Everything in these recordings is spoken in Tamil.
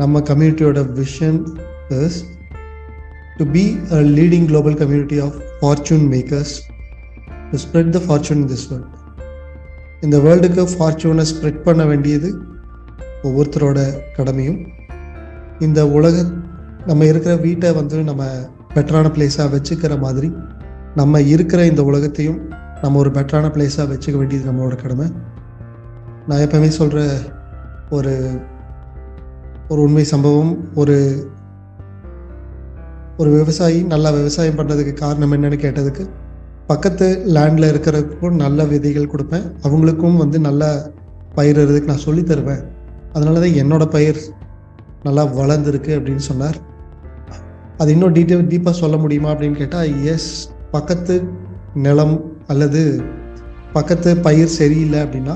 நம்ம கம்யூனிட்டியோட vision is to be a leading global community of fortune makers to spread the fortune in this world. இந்த வேர்ல்டுக்கு ஃபார்ச்சூனை ஸ்ப்ரெட் பண்ண வேண்டியது ஒவ்வொருத்தரோட கடமையும். இந்த நம்ம இருக்கிற வீட்டை வந்து நம்ம பெட்டரான பிளேஸாக வச்சுக்கிற மாதிரி நம்ம இருக்கிற இந்த உலகத்தையும் நம்ம ஒரு பெட்டரான பிளேஸாக வச்சுக்க வேண்டியது நம்மளோட கடமை. நான் எப்பவுமே சொல்கிற ஒரு உண்மை சம்பவம், ஒரு விவசாயி நல்லா விவசாயம் பண்ணுறதுக்கு காரணம் என்னன்னு கேட்டதுக்கு, பக்கத்து லேண்டில் இருக்கிறதுக்கும் நல்ல விதைகள் கொடுப்பேன், அவங்களுக்கும் வந்து நல்லா பயிரிடுறதுக்கு நான் சொல்லி தருவேன், அதனால தான் என்னோட பயிர் நல்லா வளர்ந்துருக்கு அப்படின்னு சொன்னார். அது இன்னும் டீப்பாக சொல்ல முடியுமா அப்படின்னு கேட்டால், எஸ், பக்கத்து நிலம் அல்லது பக்கத்து பயிர் சரியில்லை அப்படின்னா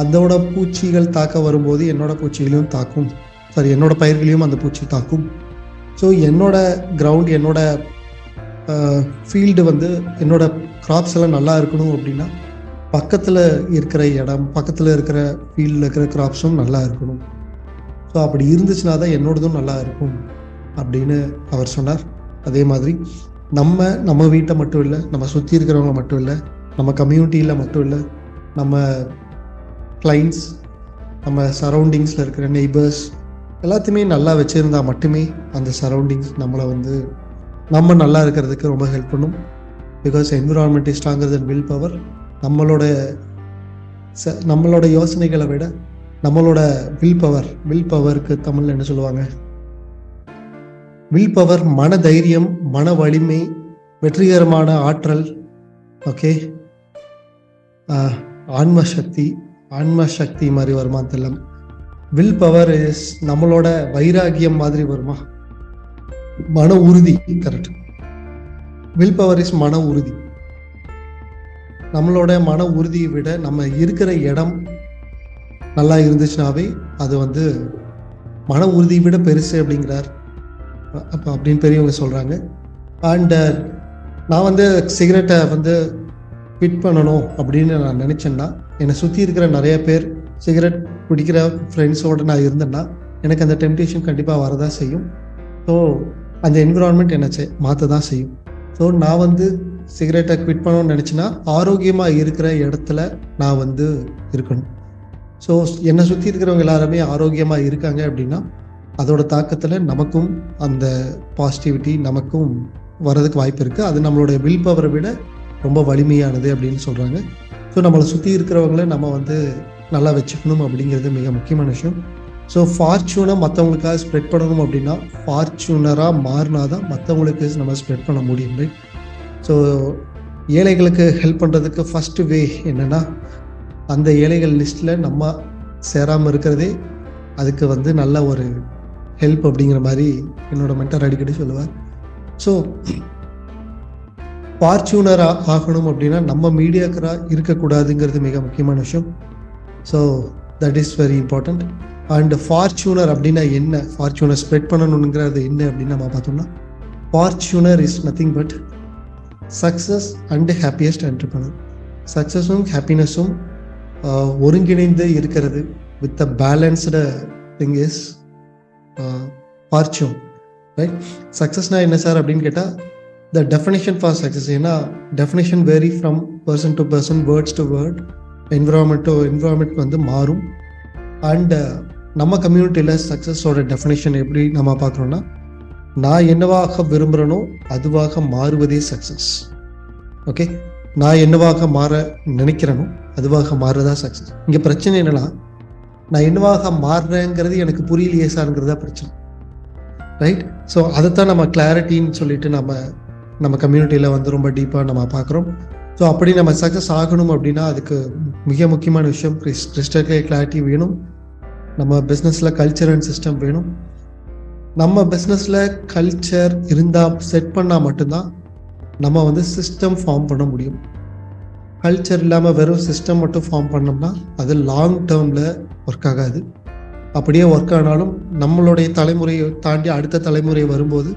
அதோட பூச்சிகள் தாக்க வரும்போது என்னோட பூச்சிகளையும் தாக்கும், என்னோட பயிர்களையும் அந்த பூச்சி தாக்கும். ஸோ என்னோட கிரவுண்ட், என்னோட ஃபீல்டு வந்து என்னோட கிராப்ஸ் எல்லாம் நல்லா இருக்கணும் அப்படின்னா பக்கத்தில் இருக்கிற இடம், பக்கத்தில் இருக்கிற ஃபீல்டில் இருக்கிற கிராப்ஸும் நல்லா இருக்கணும். ஸோ அப்படி இருந்துச்சுன்னா தான் என்னோடதும் நல்லா இருக்கும் அப்படின்னு அவர் சொன்னார். அதே மாதிரி நம்ம வீட்டை மட்டும் இல்லை, நம்ம சுற்றி இருக்கிறவங்க மட்டும் இல்லை, நம்ம கம்யூனிட்டியில் மட்டும் இல்லை, நம்ம கிளைண்ட்ஸ், நம்ம சரௌண்டிங்ஸில் இருக்கிற நெய்பர்ஸ் எல்லாத்தையுமே நல்லா வச்சுருந்தா மட்டுமே அந்த சரௌண்டிங்ஸ் நம்மளை வந்து நம்ம நல்லா இருக்கிறதுக்கு ரொம்ப ஹெல்ப் பண்ணும். Because environment is stronger then will power. நம்மளோட யோசனைகளை விட நம்மளோட வில் பவருக்கு தமிழில் என்ன சொல்லுவாங்க? வில் பவர், மன தைரியம், மன வலிமை, வெற்றிகரமான ஆற்றல், ஓகே, ஆன்ம சக்தி மாதிரி வருமா தெரியல. வில் பவர் இஸ் நம்மளோட வைராகியம் மாதிரி வருமா? மன உறுதி, கரெக்ட். வில் பவர் இஸ் மன உறுதி. நம்மளோட மன உறுதியை விட நம்ம இருக்கிற இடம் நல்லா இருந்துச்சுனாவே அது வந்து மன உறுதியை விட பெருசு அப்படிங்கிறார். அப்போ அப்படின்னு பெரியவங்க சொல்கிறாங்க. அண்ட் நான் வந்து சிகரெட்டை வந்து குவிட் பண்ணணும் அப்படின்னு நான் நினச்சேன்னா, என்னை சுற்றி இருக்கிற நிறைய பேர் சிகரெட் பிடிக்கிற ஃப்ரெண்ட்ஸோடு நான் இருந்தேன்னா எனக்கு அந்த டெம்டேஷன் கண்டிப்பாக வரதான் செய்யும். ஸோ அந்த என்விரான்மெண்ட் என்னை மாற்ற தான் செய்யும். ஸோ நான் வந்து சிகரெட்டை குவிட் பண்ணணும்னு நினச்சின்னா ஆரோக்கியமாக இருக்கிற இடத்துல நான் வந்து இருக்கணும். ஸோ என்னை சுற்றி இருக்கிறவங்க எல்லாருமே ஆரோக்கியமாக இருக்காங்க அப்படின்னா அதோட தாக்கத்தில் நமக்கும் அந்த பாசிட்டிவிட்டி நமக்கும் வர்றதுக்கு வாய்ப்பு இருக்குது. அது நம்மளுடைய வில் பவரை விட ரொம்ப வலிமையானது அப்படின்னு சொல்கிறாங்க. ஸோ நம்மளை சுற்றி இருக்கிறவங்கள நம்ம வந்து நல்லா வச்சுக்கணும் அப்படிங்கிறது மிக முக்கியமான விஷயம். ஸோ ஃபார்ச்சூனை மற்றவங்களுக்காக ஸ்ப்ரெட் பண்ணணும் அப்படின்னா ஃபார்ச்சூனராக மாறினா தான் மற்றவங்களுக்கு நம்ம ஸ்ப்ரெட் பண்ண முடியும், ரைட்? ஸோ ஏழைகளுக்கு ஹெல்ப் பண்ணுறதுக்கு ஃபஸ்ட்டு வே என்னென்னா, அந்த ஏழைகள் லிஸ்ட்டில் நம்ம சேராமல் இருக்கிறதே அதுக்கு வந்து நல்ல ஒரு ஹெல்ப் அப்படிங்கிற மாதிரி என்னோட மென்டர் அடிக்கடி சொல்லுவார். ஸோ ஃபார்ச்சூனராக ஆகணும் அப்படின்னா நம்ம மீடியாக்கராக இருக்கக்கூடாதுங்கிறது மிக முக்கியமான விஷயம். So that is very important. And fortuner அப்படின்னா என்ன, ஃபார்ச்சூனர் ஸ்ப்ரெட் பண்ணணுங்கிறது என்ன அப்படின்னு நம்ம பார்த்தோம்னா, fortuner is nothing but success and happiest entrepreneur. சக்ஸஸும் ஹாப்பினஸும் ஒருங்கிணைந்து இருக்கிறது with a balanced thing is fortune, right? சக்ஸஸ்னால் என்ன சார் அப்படின்னு கேட்டால், த டெஃபினேஷன் ஃபார் சக்ஸஸ், ஏன்னா definition vary from person to person, words to word, environment வந்து மாறும். அண்ட் நம்ம கம்யூனிட்டியில் சக்ஸஸோட டெஃபினேஷன் எப்படி நம்ம பார்க்குறோன்னா, நான் என்னவாக விரும்புகிறேனோ அதுவாக மாறுவதே சக்ஸஸ். ஓகே, நான் என்னவாக மாற நினைக்கிறேனோ அதுவாக மாறுறதா சக்ஸஸ். இங்கே பிரச்சனை என்னன்னா, நான் என்னவாக மாறுறேங்கிறது எனக்கு புரியலையே சார்ங்கிறதா பிரச்சனை, ரைட்? ஸோ அதைத்தான் நம்ம கிளாரிட்டின்னு சொல்லிட்டு நம்ம கம்யூனிட்டியில் வந்து ரொம்ப டீப்பாக நம்ம பார்க்குறோம். ஸோ அப்படி நம்ம சக்ஸஸ் ஆகணும் அப்படின்னா அதுக்கு மிக முக்கியமான விஷயம் கிறிஸ்டல் கிளாரிட்டி வேணும். நம்ம பிஸ்னஸில் கல்ச்சர் அண்ட் சிஸ்டம் வேணும். நம்ம பிஸ்னஸில் கல்ச்சர் இருந்தால், செட் பண்ணால் மட்டும்தான் நம்ம வந்து சிஸ்டம் ஃபார்ம் பண்ண முடியும். கல்ச்சர் இல்லாமல் வெறும் சிஸ்டம் மட்டும் ஃபார்ம் பண்ணோம்னா அது லாங் டேர்மில் ஒர்க் ஆகாது. அப்படியே ஒர்க் ஆனாலும் நம்மளுடைய தலைமுறையை தாண்டி அடுத்த தலைமுறை வரும்போது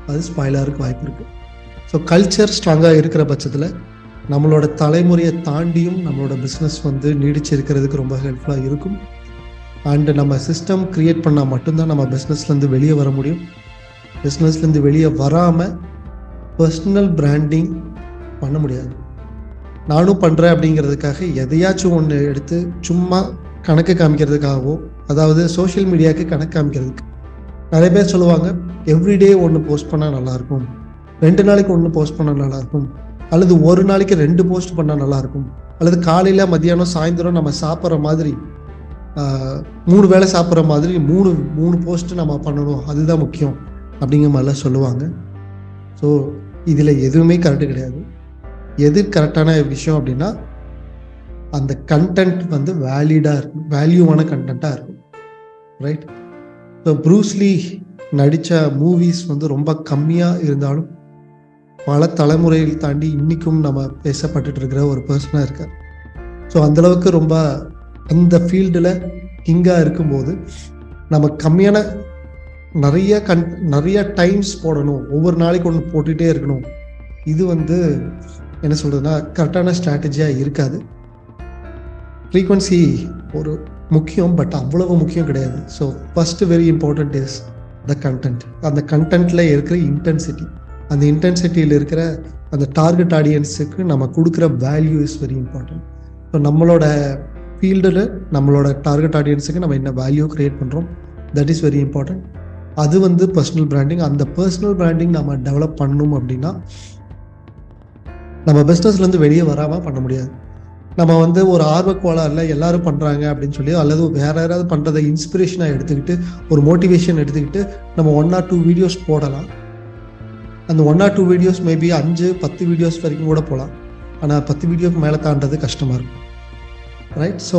அது ஸ்பாயிலாருக்கு வாய்ப்பு இருக்குது. ஸோ கல்ச்சர் ஸ்ட்ராங்காக இருக்கிற பட்சத்தில் நம்மளோட தலைமுறையை தாண்டியும் நம்மளோட பிஸ்னஸ் வந்து நீடிச்சு இருக்கிறதுக்கு ரொம்ப ஹெல்ப்ஃபுல்லாக இருக்கும். அண்டு நம்ம சிஸ்டம் க்ரியேட் பண்ணால் மட்டும்தான் நம்ம பிஸ்னஸ்லேருந்து வெளியே வர முடியும். பிஸ்னஸ்லேருந்து வெளியே வராமல் பர்சனல் பிராண்டிங் பண்ண முடியாது. நானும் பண்ணுறேன் அப்படிங்கிறதுக்காக எதையாச்சும் ஒன்று எடுத்து சும்மா கணக்கு காமிக்கிறதுக்காகவோ, அதாவது சோஷியல் மீடியாவுக்கு கணக்கு காமிக்கிறதுக்கு நிறைய பேர் சொல்லுவாங்க, எவ்ரிடே ஒன்று போஸ்ட் பண்ணால் நல்லாயிருக்கும், 2 நாளைக்கு ஒன்று போஸ்ட் பண்ணால் நல்லாயிருக்கும், அல்லது ஒரு நாளைக்கு 2 போஸ்ட் பண்ணால் நல்லாயிருக்கும், அல்லது காலையில் மத்தியானம் சாயந்தரம் நம்ம சாப்பிட்ற மாதிரி 3 வேளை சாப்பிட்ற மாதிரி 3 போஸ்ட்டு நம்ம பண்ணணும், அதுதான் முக்கியம் அப்படிங்கிற மாதிரிலாம் சொல்லுவாங்க. ஸோ இதில் எதுவுமே கரெக்டு கிடையாது. எது கரெக்டான விஷயம் அப்படின்னா அந்த கண்டென்ட் வந்து வேலிடாக இருக்கும், வேல்யூவான கண்டென்ட்டாக இருக்கும். ரைட்? ஸோ ப்ரூஸ்லி நடித்த மூவிஸ் வந்து ரொம்ப கம்மியாக இருந்தாலும் பல தலைமுறைகள் தாண்டி இன்றைக்கும் நம்ம பேசப்பட்டு இருக்கிற ஒரு பர்சனாக இருக்கார். ஸோ அந்தளவுக்கு ரொம்ப அந்த ஃபீல்டில் கிங்காக இருக்கும்போது நம்ம கம்மியான நிறைய டைம்ஸ் போடணும், ஒவ்வொரு நாளைக்கு ஒன்று போட்டுகிட்டே இருக்கணும், இது வந்து என்ன சொல்கிறதுனா கரெக்டான ஸ்ட்ராட்டஜியாக இருக்காது. ஃப்ரீக்வன்சி ஒரு முக்கியம், பட் அவ்வளவு முக்கியம் கிடையாது. So first very important is the content. அந்த கண்டென்ட்டில் இருக்கிற இன்டென்சிட்டி, அந்த இன்டென்சிட்டியில் இருக்கிற அந்த டார்கெட் ஆடியன்ஸுக்கு நம்ம கொடுக்குற value is very important. So நம்மளோட ஃபீல்டில் நம்மளோட டார்கெட் ஆடியன்ஸுக்கு நம்ம என்ன வேல்யூ க்ரியேட் பண்ணுறோம், தட் இஸ் வெரி இம்பார்ட்டன்ட். அது வந்து பர்சனல் பிராண்டிங். அந்த பர்சனல் பிராண்டிங் நம்ம டெவலப் பண்ணணும் அப்படின்னா நம்ம பிஸ்னஸ்லேருந்து வெளியே வராமல் பண்ண முடியாது. நம்ம வந்து ஒரு ஆர்வக்கோளாறுல எல்லாரும் பண்ணுறாங்க அப்படின்னு சொல்லி, அல்லது வேற யாராவது பண்ணுறதை இன்ஸ்பிரேஷனாக எடுத்துக்கிட்டு ஒரு மோட்டிவேஷன் எடுத்துக்கிட்டு நம்ம 1 or 2 வீடியோஸ் போடலாம். அந்த 1 or 2 வீடியோஸ் மேபி 5-10 வீடியோஸ் வரைக்கும் கூட போகலாம். ஆனால் 10 வீடியோக்கு மேலே தாண்டது கஷ்டமாக இருக்கும். ரைட்? ஸோ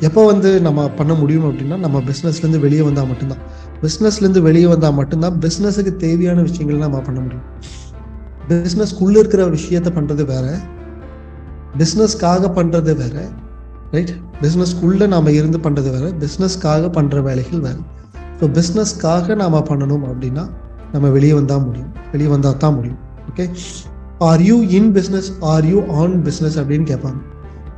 எப்போ வந்து நம்ம பண்ண முடியும் அப்படின்னா நம்ம பிஸ்னஸ்லேருந்து வெளியே வந்தால் மட்டும்தான். பிஸ்னஸ்லேருந்து வெளியே வந்தால் மட்டும்தான் பிஸ்னஸுக்கு தேவையான விஷயங்கள் நம்ம பண்ண முடியும். பிஸ்னஸ்க்குள்ளே இருக்கிற விஷயத்த பண்ணுறது வேற, பிஸ்னஸ்க்காக பண்ணுறது வேற. ரைட்? பிஸ்னஸ்க்குள்ளே நாம் இருந்து பண்ணுறது வேற, பிஸ்னஸ்க்காக பண்ணுற வேலைகள் வேறு. ஸோ பிஸ்னஸ்க்காக நாம் பண்ணணும் அப்படின்னா நம்ம வெளியே வந்தால் முடியும், வெளியே வந்தால் தான் முடியும். Okay, R you in business, are you on business அப்படின்னு கேட்பாங்க.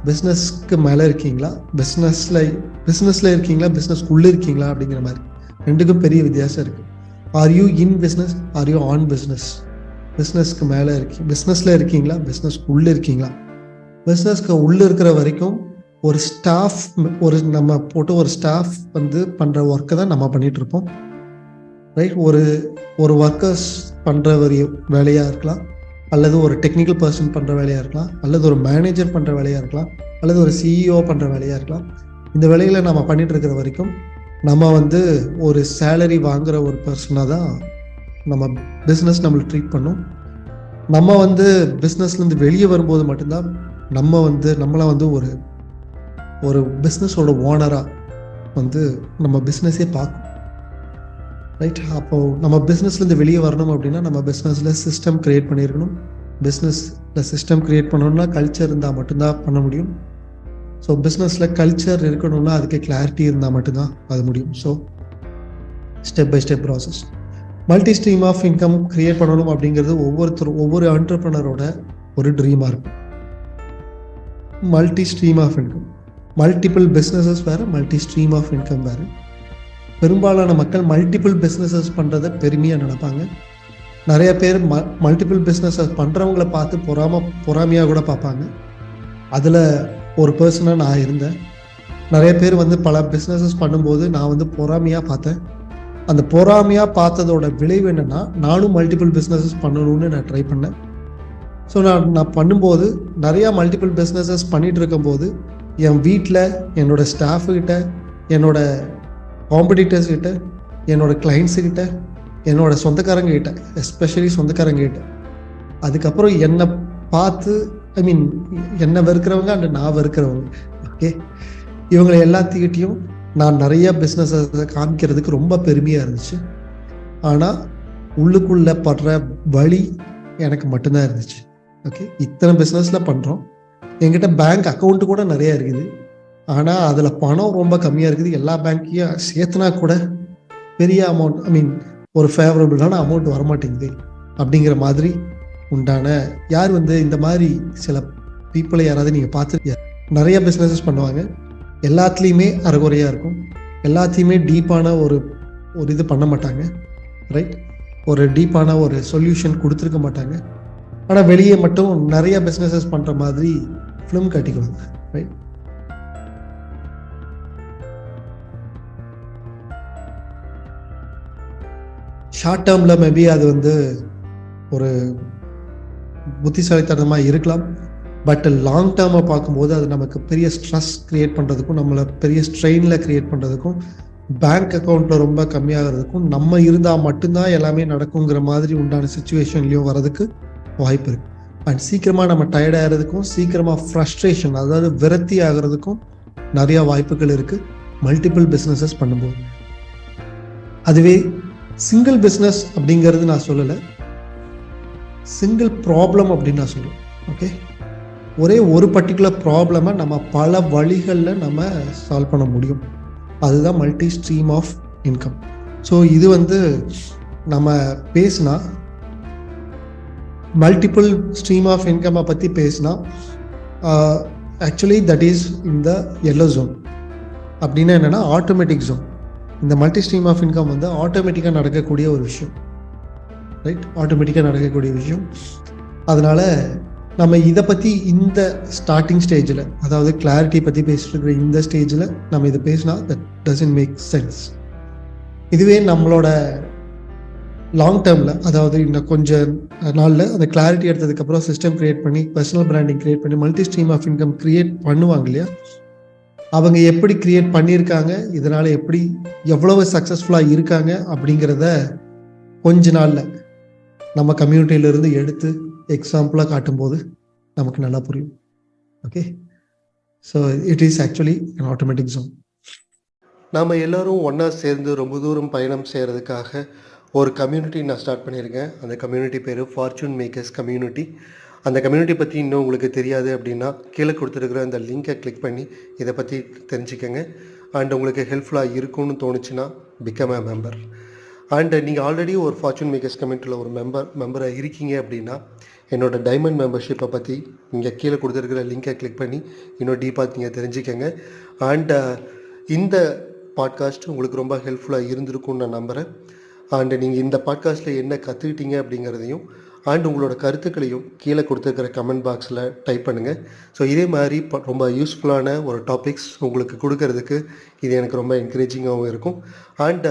பிஸ்னஸ்க்கு மேலே இருக்கீங்களா, பிஸ்னஸில் இருக்கீங்களா, பிஸ்னஸ்க்குள்ளே இருக்கீங்களா அப்படிங்கிற மாதிரி ரெண்டுக்கும் பெரிய வித்தியாசம் இருக்குது. Are you in business, are you on business. பிஸ்னஸ்க்கு மேலே பிஸ்னஸில் இருக்கீங்களா, பிஸ்னஸ்க்குள்ளே இருக்கீங்களா. பிஸ்னஸ்க்கு உள்ளே இருக்கிற வரைக்கும் ஒரு ஸ்டாஃப், நம்ம போட்டு ஒரு ஸ்டாஃப் வந்து பண்ணுற ஒர்க்கை தான் நம்ம பண்ணிகிட்டு இருப்போம். ரைட்? ஒரு ஒர்க்கர்ஸ் பண்ணுற ஒரு வேலையாக இருக்கலாம், அல்லது ஒரு டெக்னிக்கல் பர்சன் பண்ணுற வேலையாக இருக்கலாம், அல்லது ஒரு மேனேஜர் பண்ணுற வேலையாக இருக்கலாம், அல்லது ஒரு சிஇஓ பண்ணுற வேலையாக இருக்கலாம். இந்த வேலைகளை நம்ம பண்ணிகிட்டு இருக்கிற வரைக்கும் நம்ம வந்து ஒரு சேலரி வாங்குகிற ஒரு பர்சனாக தான் நம்ம பிஸ்னஸ் நம்மளை ட்ரீட் பண்ணும். நம்ம வந்து பிஸ்னஸ்லேருந்து வெளியே வரும்போது மட்டும்தான் நம்மளை வந்து ஒரு பிஸ்னஸோட ஓனராக வந்து நம்ம பிஸ்னஸே பார்க்கும். ரைட்? அப்போது நம்ம பிஸ்னஸ்லேருந்து வெளியே வரணும் அப்படின்னா நம்ம பிஸ்னஸில் சிஸ்டம் க்ரியேட் பண்ணியிருக்கணும். பிஸ்னஸில் சிஸ்டம் க்ரியேட் பண்ணணும்னா கல்ச்சர் இருந்தால் மட்டும்தான் பண்ண முடியும். ஸோ பிஸ்னஸில் கல்ச்சர் இருக்கணும்னா அதுக்கு கிளாரிட்டி இருந்தால் மட்டும்தான் அது முடியும். So step by step process. Multi stream of income create பண்ணணும் அப்படிங்கிறது ஒவ்வொரு என்டர்ப்ரனரோட ஒரு ட்ரீமாக இருக்கும். Multi stream of income, multiple businesses வேறு, மல்டி ஸ்ட்ரீம் ஆஃப் இன்கம் வேறு. பெரும்பாலான மக்கள் மல்டிபிள் பிஸ்னஸஸ் பண்ணுறதை பெருமையாக நினைப்பாங்க. நிறைய பேர் மல்டிபிள் பிஸ்னஸஸ் பண்ணுறவங்கள பார்த்து பொறாமையாக கூட பார்ப்பாங்க. அதில் ஒரு பர்சனாக நான் இருந்தேன். நிறைய பேர் வந்து பல பிஸ்னஸஸ் பண்ணும்போது நான் வந்து பொறாமையாக பார்த்தேன். அந்த பொறாமையாக பார்த்ததோட விளைவு என்னென்னா, நானும் மல்டிபிள் பிஸ்னஸஸ் பண்ணணும்னு நான் ட்ரை பண்ணேன். ஸோ நான் பண்ணும்போது நிறையா மல்டிபிள் பிஸ்னஸஸ் பண்ணிகிட்டு இருக்கும்போது என் வீட்டில், என்னோடய ஸ்டாஃபுக்கிட்ட, என்னோட காம்படிட்டர்ஸ் கிட்ட, என்னோட கிளைண்ட்ஸுக்கிட்ட, என்னோட சொந்தக்காரங்கிட்ட, எஸ்பெஷலி சொந்தக்காரங்கிட்ட, அதுக்கப்புறம் என்னை பார்த்து என்னை வெறுக்கிறவங்க அண்ட் நான் வெறுக்கிறவங்க, ஓகே, இவங்களை எல்லாத்துக்கிட்டையும் நான் நிறைய பிஸ்னஸை காமிக்கிறதுக்கு ரொம்ப பெருமையாக இருந்துச்சு. ஆனால் உள்ளுக்குள்ளே படுற வழி எனக்கு மட்டும்தான் இருந்துச்சு. ஓகே, இத்தனை பிஸ்னஸில் பண்ணுறோம், என்கிட்ட பேங்க் அக்கௌண்ட்டு கூட நிறையா இருக்குது, ஆனால் அதில் பணம் ரொம்ப கம்மியாக இருக்குது. எல்லா பேங்க்கையும் சேர்த்துனா கூட பெரிய அமௌண்ட், ஒரு ஃபேவரபுளான அமௌண்ட் வரமாட்டேங்குது அப்படிங்கிற மாதிரி உண்டான யார் வந்து இந்த மாதிரி சில பீப்புளை யாராவது நீங்கள் பார்த்து நிறைய பிஸ்னஸஸ் பண்ணுவாங்க. எல்லாத்துலேயுமே அரைகுறையாக இருக்கும், எல்லாத்தையுமே டீப்பான ஒரு ஒரு இது பண்ண மாட்டாங்க, ரைட்? ஒரு டீப்பான ஒரு சொல்யூஷன் கொடுத்துருக்க மாட்டாங்க. ஆனால் வெளியே மட்டும் நிறைய பிஸ்னஸஸ் பண்ணுற மாதிரி ஃபிலிம் காட்டிக்குவாங்க, ரைட்? ஷார்ட் டேர்மில் மேபி அது வந்து ஒரு புத்திசாலித்தனமாக இருக்கலாம். பட் லாங் டேர்மை பார்க்கும்போது அது நமக்கு பெரிய ஸ்ட்ரெஸ் க்ரியேட் பண்ணுறதுக்கும், நம்மளை பெரிய ஸ்ட்ரெயினில் க்ரியேட் பண்ணுறதுக்கும், பேங்க் அக்கௌண்ட்டில் ரொம்ப கம்மியாகிறதுக்கும், நம்ம இருந்தால் மட்டும்தான் எல்லாமே நடக்குங்கிற மாதிரி உண்டான சுச்சுவேஷன்லேயும் வரதுக்கு வாய்ப்பு இருக்குது. அண்ட் சீக்கிரமாக நம்ம டயர்ட் ஆகிறதுக்கும், சீக்கிரமாக ஃப்ரஸ்ட்ரேஷன், அதாவது விரக்தி ஆகிறதுக்கும் நிறையா வாய்ப்புகள் இருக்குது மல்டிபிள் பிஸ்னஸஸ் பண்ணும்போது. அதுவே சிங்கிள் பிஸ்னஸ் அப்படிங்கிறது நான் சொல்லலை, சிங்கிள் ப்ராப்ளம் அப்படின்னு நான் சொல்லுவேன். ஓகே, ஒரே ஒரு பர்டிகுலர் ப்ராப்ளமை நம்ம பல வழிகளில் நம்ம சால்வ் பண்ண முடியும். அதுதான் multi stream of income. So இது வந்து நம்ம பேசினா மல்டிபிள் ஸ்ட்ரீம் ஆஃப் இன்கம்மை பற்றி பேசினா ஆக்சுவலி தட் இஸ் இந்த எல்லோ ஜோன். அப்படின்னா என்னென்னா ஆட்டோமேட்டிக் ஜோன். இந்த மல்டி ஸ்ட்ரீம் ஆஃப் இன்கம் வந்து ஆட்டோமேட்டிக்காக நடக்கக்கூடிய ஒரு விஷயம், ரைட்? ஆட்டோமேட்டிக்காக நடக்கக்கூடிய விஷயம். அதனால் நம்ம இதை பற்றி இந்த ஸ்டார்டிங் ஸ்டேஜில், அதாவது கிளாரிட்டி பற்றி பேசிட்டு இருக்கிற இந்த ஸ்டேஜில் நம்ம இதை பேசினா தட் டசன்ட் மேக் சென்ஸ். இதுவே நம்மளோட லாங் டேர்மில், அதாவது இன்னும் கொஞ்சம் நாளில் அந்த கிளாரிட்டி எடுத்ததுக்கப்புறம் சிஸ்டம் க்ரியேட் பண்ணி, பர்சனல் பிராண்டிங் க்ரியேட் பண்ணி, multi stream of income create பண்ணுவாங்க இல்லையா? அவங்க எப்படி க்ரியேட் பண்ணியிருக்காங்க, இதனால் எப்படி எவ்வளவு சக்ஸஸ்ஃபுல்லாக இருக்காங்க அப்படிங்கிறத கொஞ்ச நாளில் நம்ம கம்யூனிட்டியிலேருந்து எடுத்து எக்ஸாம்பிளாக காட்டும்போது நமக்கு நல்லா புரியும். Okay, so it is actually an automatic zone. நாம் எல்லோரும் ஒன்றா சேர்ந்து ரொம்ப தூரம் பயணம் செய்கிறதுக்காக ஒரு கம்யூனிட்டி நான் ஸ்டார்ட் பண்ணியிருக்கேன். அந்த கம்யூனிட்டி பேர் ஃபார்ச்சூன் மேக்கர்ஸ் கம்யூனிட்டி. அந்த கம்யூனிட்டி பற்றி இன்னும் உங்களுக்கு தெரியாது அப்படின்னா கீழே கொடுத்துருக்குற அந்த லிங்கை கிளிக் பண்ணி இதை பற்றி தெரிஞ்சுக்கங்க. அண்ட் உங்களுக்கு ஹெல்ப்ஃபுல்லாக இருக்கும்னு தோணுச்சுன்னா பிகம் a மெம்பர். அண்ட் நீங்கள் ஆல்ரெடி ஒரு ஃபார்ச்சூன் மேக்கர்ஸ் கம்யூனிட்டியில் ஒரு மெம்பராக இருக்கீங்க அப்படின்னா என்னோடய டைமண்ட் மெம்பர்ஷிப்பை பற்றி இங்கே கீழே கொடுத்துருக்கிற லிங்கை கிளிக் பண்ணி இன்னும் டீப்பாக நீங்கள் தெரிஞ்சுக்கங்க. அண்ட் இந்த பாட்காஸ்ட் உங்களுக்கு ரொம்ப ஹெல்ப்ஃபுல்லாக இருந்திருக்கும்னு நான் நம்புகிறேன். அண்டு நீங்கள் இந்த பாட்காஸ்ட்டில் என்ன கற்றுக்கிட்டீங்க அப்படிங்கிறதையும் அண்ட் உங்களோட கருத்துக்களையும் கீழே கொடுத்துருக்கிற கமெண்ட் பாக்ஸில் டைப் பண்ணுங்கள். ஸோ இதே மாதிரி ரொம்ப யூஸ்ஃபுல்லான ஒரு டாபிக்ஸ் உங்களுக்கு கொடுக்கறதுக்கு இது எனக்கு ரொம்ப என்கரேஜிங்காகவும் இருக்கும். அண்ட்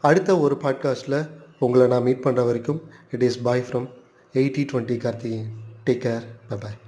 அடுத்த ஒரு பாட்காஸ்ட்டில் உங்களை நான் மீட் பண்ணுற வரைக்கும் it is bye from 8020 Karthikeyan. Take care, bye bye.